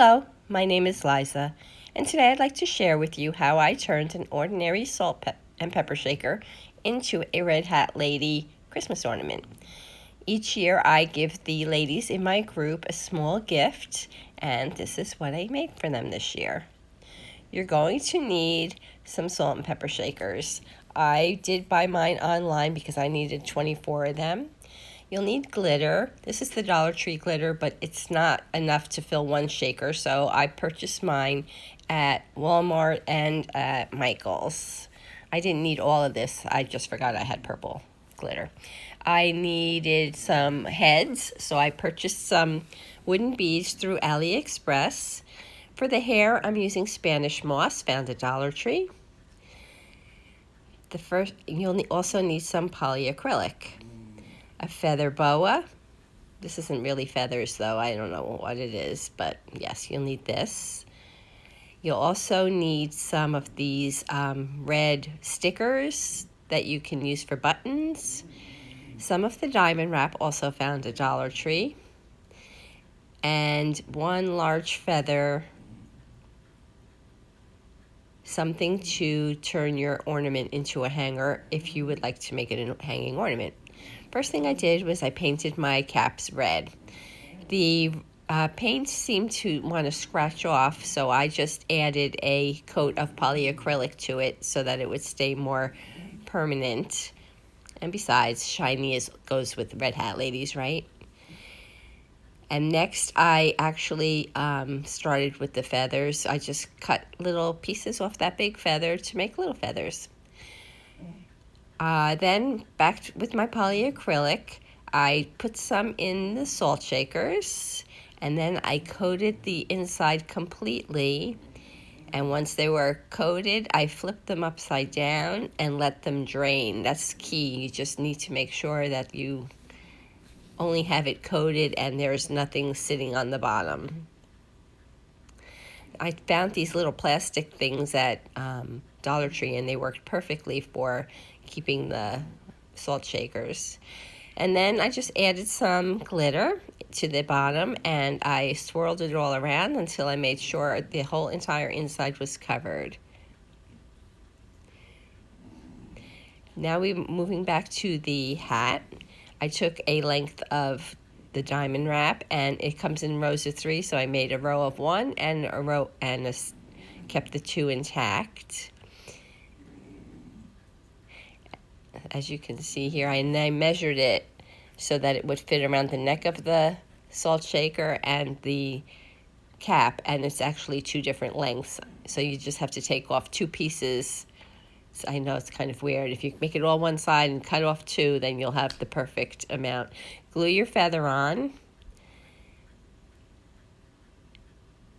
Hello, my name is Liza, and today I'd like to share with you how I turned an ordinary salt and pepper shaker into a Red Hat Lady Christmas ornament. Each year I give the ladies in my group a small gift, and this is what I made for them this year. You're going to need some salt and pepper shakers. I did buy mine online because I needed 24 of them. You'll need glitter. This is the Dollar Tree glitter, but it's not enough to fill one shaker, so I purchased mine at Walmart and at Michael's. I didn't need all of this. I just forgot I had purple glitter. I needed some heads, so I purchased some wooden beads through AliExpress. For the hair, I'm using Spanish moss, found at Dollar Tree. You'll also need some polyacrylic. A feather boa. This isn't really feathers though, I don't know what it is, but yes, you'll need this. You'll also need some of these red stickers that you can use for buttons. Some of the diamond wrap, also found at Dollar Tree. And one large feather, something to turn your ornament into a hanger if you would like to make it a hanging ornament. First thing I did was I painted my caps red. The paint seemed to want to scratch off, so I just added a coat of polyacrylic to it so that it would stay more permanent. And besides, shiny goes with Red Hat Ladies, right? And next I actually started with the feathers. I just cut little pieces off that big feather to make little feathers. Then back with my polyacrylic, I put some in the salt shakers, and then I coated the inside completely. And once they were coated, I flipped them upside down and let them drain. That's key. You just need to make sure that you only have it coated and there's nothing sitting on the bottom. I found these little plastic things at Dollar Tree, and they worked perfectly for keeping the salt shakers. And then I just added some glitter to the bottom, and I swirled it all around until I made sure the whole entire inside was covered. Now we're moving back to the hat. I took a length of the diamond wrap, and it comes in rows of 3, so I made a row of 1 and a row and kept the 2 intact. As you can see here, I measured it so that it would fit around the neck of the salt shaker and the cap, and it's actually 2 different lengths, so you just have to take off 2 pieces. So I know it's kind of weird. If you make it all one side and cut off 2, then you'll have the perfect amount. Glue your feather on.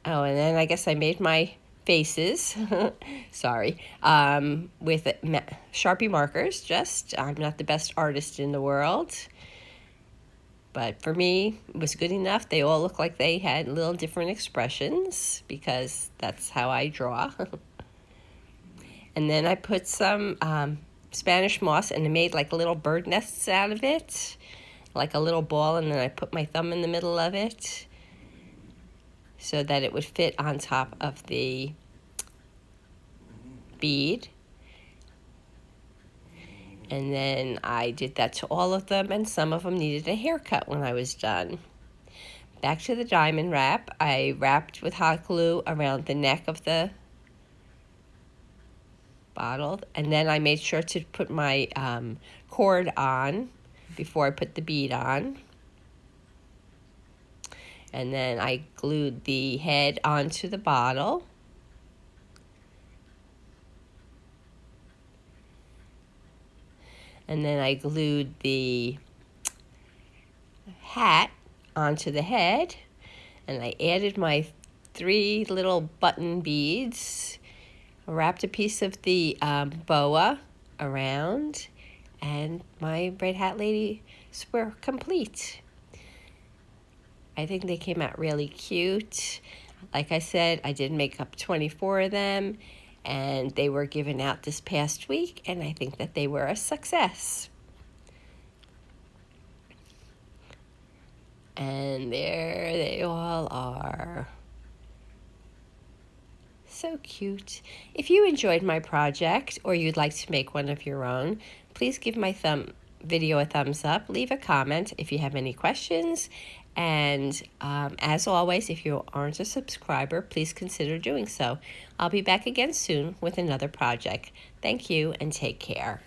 Oh, and then I guess I made my faces, sorry, with Sharpie markers. I'm not the best artist in the world, but for me, it was good enough. They all look like they had little different expressions because that's how I draw. And then I put some Spanish moss, and I made like little bird nests out of it, like a little ball, and then I put my thumb in the middle of it so that it would fit on top of the bead. And then I did that to all of them, and some of them needed a haircut when I was done. Back to the diamond wrap. I wrapped with hot glue around the neck of the bottle, and then I made sure to put my cord on before I put the bead on. And then I glued the head onto the bottle. And then I glued the hat onto the head, and I added my 3 little button beads, wrapped a piece of the boa around, and my Red Hat Ladies were complete. I think they came out really cute. Like I said, I did make up 24 of them, and they were given out this past week, and I think that they were a success. And there they all are. So cute. If you enjoyed my project or you'd like to make one of your own, please give my video a thumbs up. Leave a comment if you have any questions. And as always, if you aren't a subscriber, please consider doing so. I'll be back again soon with another project. Thank you and take care.